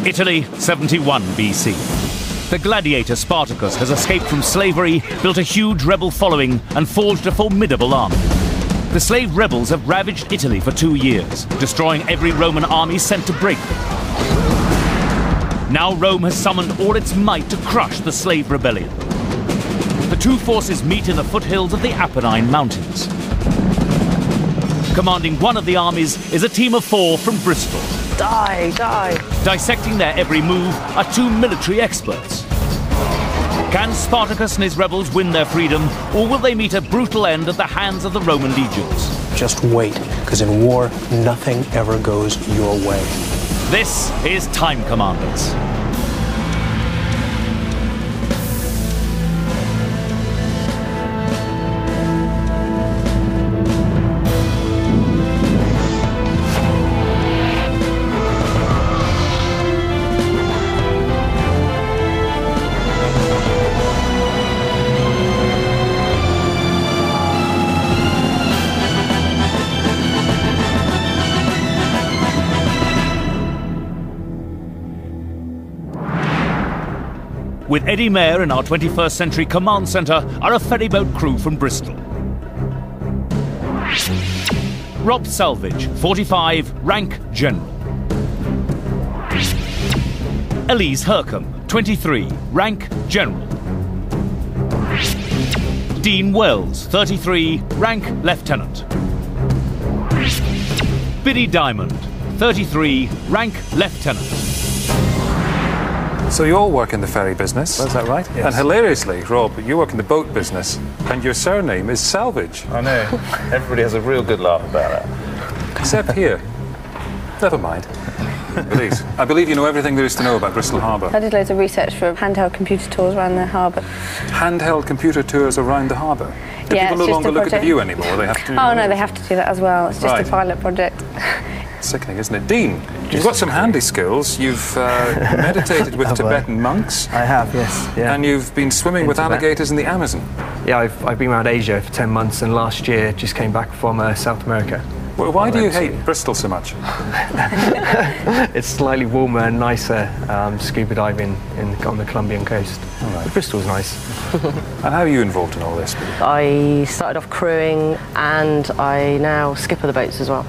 Italy, 71 BC. The gladiator Spartacus has escaped from slavery, built a huge rebel following, and forged a formidable army. The slave rebels have ravaged Italy for 2 years, destroying every Roman army sent to break them. Now Rome has summoned all its might to crush the slave rebellion. The two forces meet in the foothills of the Apennine Mountains. Commanding one of the armies is a team of 4 from Bristol. Die! Dissecting their every move are 2 military experts. Can Spartacus and his rebels win their freedom, or will they meet a brutal end at the hands of the Roman legions? Just wait, because in war, nothing ever goes your way. This is Time Commanders. With Eddie Mayer in our 21st century command centre are a ferryboat crew from Bristol. Rob Salvage, 45, rank General. Elise Hercombe, 23, rank General. Dean Wells, 33, rank Lieutenant. Biddy Diamond, 33, rank Lieutenant. So you all work in the ferry business? Is that right? Yes. And hilariously, Rob, you work in the boat business, and your surname is Salvage. I know. Everybody has a real good laugh about that. Except here. Never mind. Elise, I believe you know everything there is to know about Bristol Harbour. I did loads of research for handheld computer tours around the harbour. Handheld computer tours around the harbour? Do Yeah, people no longer look at the view anymore? They have to. Oh no, they have to do that as well. It's just Right. a pilot project. Sickening, isn't it? Dean, you've got some handy skills. You've meditated with Tibetan monks. I have, yes. Yeah. And you've been swimming with Tibet. alligators in the Amazon. Yeah, I've been around Asia for 10 months, and last year just came back from South America. Well, why do you hate Bristol so much? It's slightly warmer and nicer scuba diving on the Colombian coast. Right. But Bristol's nice. And how are you involved in all this? I started off crewing, and I now skipper the boats as well.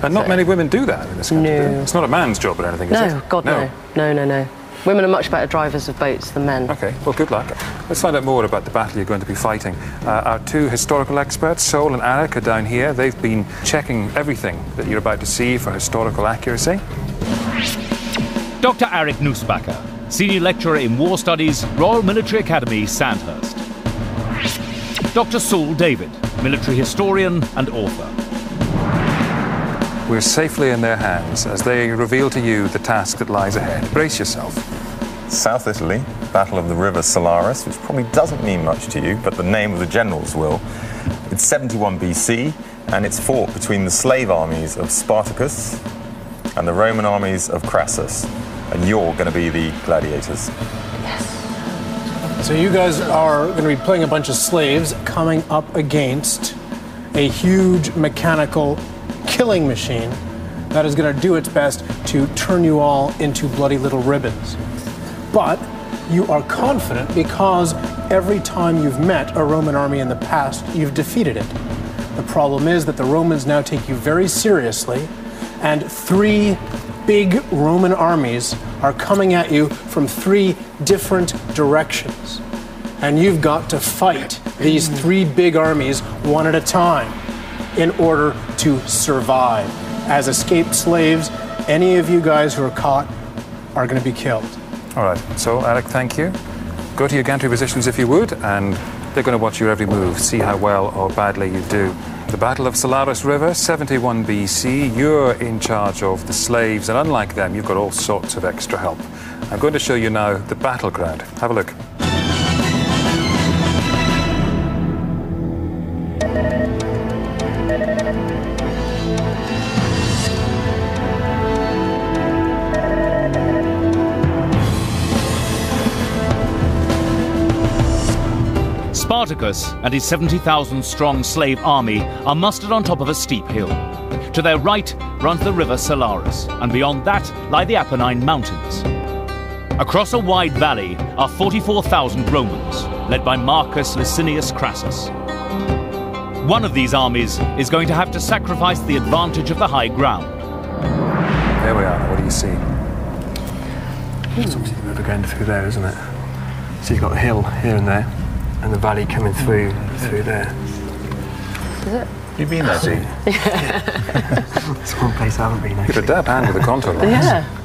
And not many women do that in this country. No. do they? It's not a man's job or anything, is it? No, God, no. No. Women are much better drivers of boats than men. OK, well, good luck. Let's find out more about the battle you're going to be fighting. Our 2 historical experts, Sol and Eric, are down here. They've been checking everything that you're about to see for historical accuracy. Dr. Eric Nussbacher, Senior Lecturer in War Studies, Royal Military Academy, Sandhurst. Dr. Saul David, Military Historian and Author. We're safely in their hands as they reveal to you the task that lies ahead. Brace yourself. South Italy, Battle of the River Silarus, which probably doesn't mean much to you, but the name of the generals will. It's 71 BC, and it's fought between the slave armies of Spartacus and the Roman armies of Crassus. And you're going to be the gladiators. So you guys are going to be playing a bunch of slaves coming up against a huge mechanical killing machine that is going to do its best to turn you all into bloody little ribbons. But you are confident because every time you've met a Roman army in the past, you've defeated it. The problem is that the Romans now take you very seriously, and 3 big Roman armies are coming at you from 3 different directions. And you've got to fight these 3 big armies one at a time in order to survive. As escaped slaves, any of you guys who are caught are going to be killed. All right, so Eric, thank you. Go to your gantry positions if you would, and they're going to watch your every move, see how well or badly you do. The Battle of Silarus River, 71 BC. You're in charge of the slaves, and unlike them, you've got all sorts of extra help. I'm going to show you now the battleground. Have a look. Spartacus and his 70,000-strong slave army are mustered on top of a steep hill. To their right runs the river Silarus, and beyond that lie the Apennine Mountains. Across a wide valley are 44,000 Romans, led by Marcus Licinius Crassus. One of these armies is going to have to sacrifice the advantage of the high ground. There we are. What do you see? It's obviously the river going through there, isn't it? So you've got the hill here and there, and the valley coming through there. Is it? Have you been there, Dean? It's one place I haven't been, Give actually. a dab hand with the contour lines. Yeah.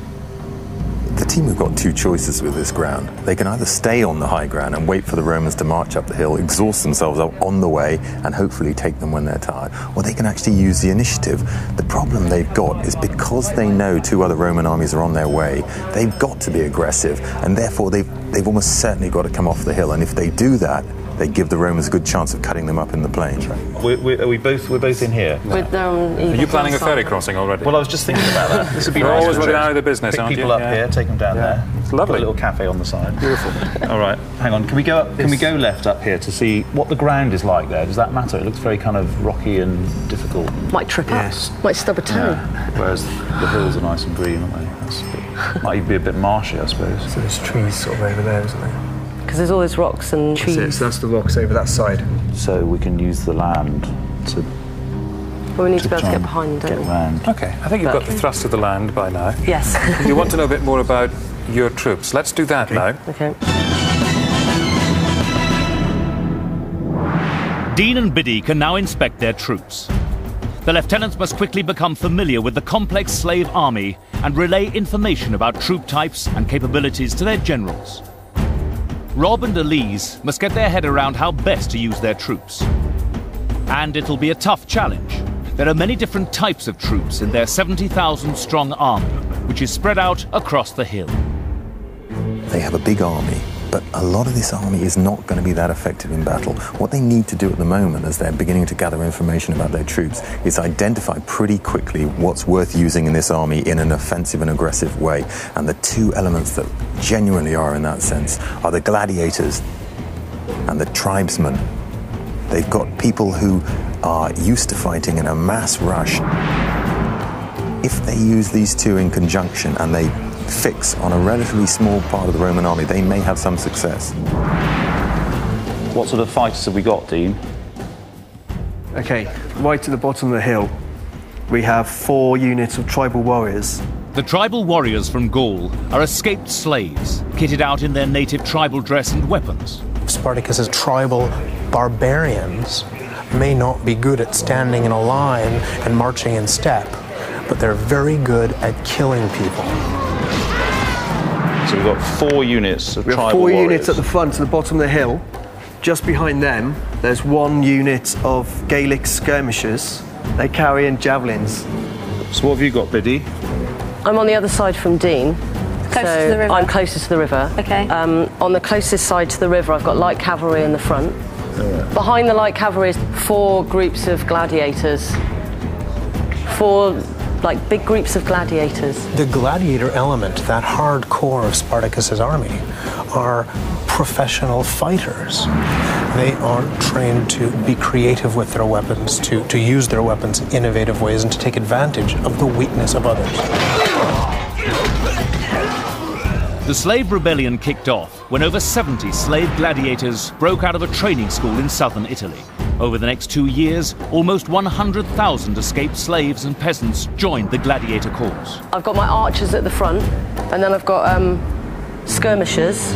The team have got two choices with this ground. They can either stay on the high ground and wait for the Romans to march up the hill, exhaust themselves up on the way, and hopefully take them when they're tired, or they can actually use the initiative. The problem they've got is because they know two other Roman armies are on their way, they've got to be aggressive, and therefore they've almost certainly got to come off the hill, and if they do that, they give the Romans a good chance of cutting them up in the plain. We're both in here? With, Are you planning a ferry crossing already? Well, I was just thinking about that. This would be You're nice. always for a running trip. out of the business, Pick aren't people you? up here, take them down there. It's lovely. Put a little cafe on the side. Beautiful. All right, hang on. Can we go up? Can we go left up here to see what the ground is like there? Does that matter? It looks very kind of rocky and difficult. Might trip Yes. up, might stub a toe. Yeah. Whereas the hills are nice and green, aren't they? That's a bit, might even be a bit marshy, I suppose. So there's trees sort of over there, isn't there? Because there's all those rocks and trees. That's it. So that's the rocks over that side. So we can use the land to Well, we need to be able to try get and behind, get don't we? round. Okay, I think you've got the thrust of the land by now. Yes. You want to know a bit more about your troops. Let's do that now. Okay. Dean and Biddy can now inspect their troops. The lieutenants must quickly become familiar with the complex slave army and relay information about troop types and capabilities to their generals. Rob and Elise must get their head around how best to use their troops. And it'll be a tough challenge. There are many different types of troops in their 70,000 strong army, which is spread out across the hill. They have a big army, but a lot of this army is not going to be that effective in battle. What they need to do at the moment, as they're beginning to gather information about their troops, is identify pretty quickly what's worth using in this army in an offensive and aggressive way. And the two elements that genuinely are in that sense are the gladiators and the tribesmen. They've got people who are used to fighting in a mass rush. If they use these two in conjunction and they fix on a relatively small part of the Roman army, they may have some success. What sort of fighters have we got, Dean? Okay, right at the bottom of the hill, we have 4 units of tribal warriors. The tribal warriors from Gaul are escaped slaves, kitted out in their native tribal dress and weapons. Spartacus's tribal barbarians may not be good at standing in a line and marching in step, but they're very good at killing people. So we've got 4 units of We have tribal 4 warriors. units at the front, at the bottom of the hill. Just behind them, there's 1 unit of Gaelic skirmishers. They carry in javelins. So what have you got, Biddy? I'm on the other side from Dean. Closest to the river? I'm closest to the river. Okay. On the closest side to the river, I've got light cavalry in the front. Behind the light cavalry is 4 groups of gladiators. 4 big groups of gladiators. The gladiator element, that hardcore of Spartacus's army, are professional fighters. They are trained to be creative with their weapons, to use their weapons in innovative ways and to take advantage of the weakness of others. The slave rebellion kicked off when over 70 slave gladiators broke out of a training school in southern Italy. Over the next 2 years, almost 100,000 escaped slaves and peasants joined the gladiator corps. I've got my archers at the front, and then I've got skirmishers.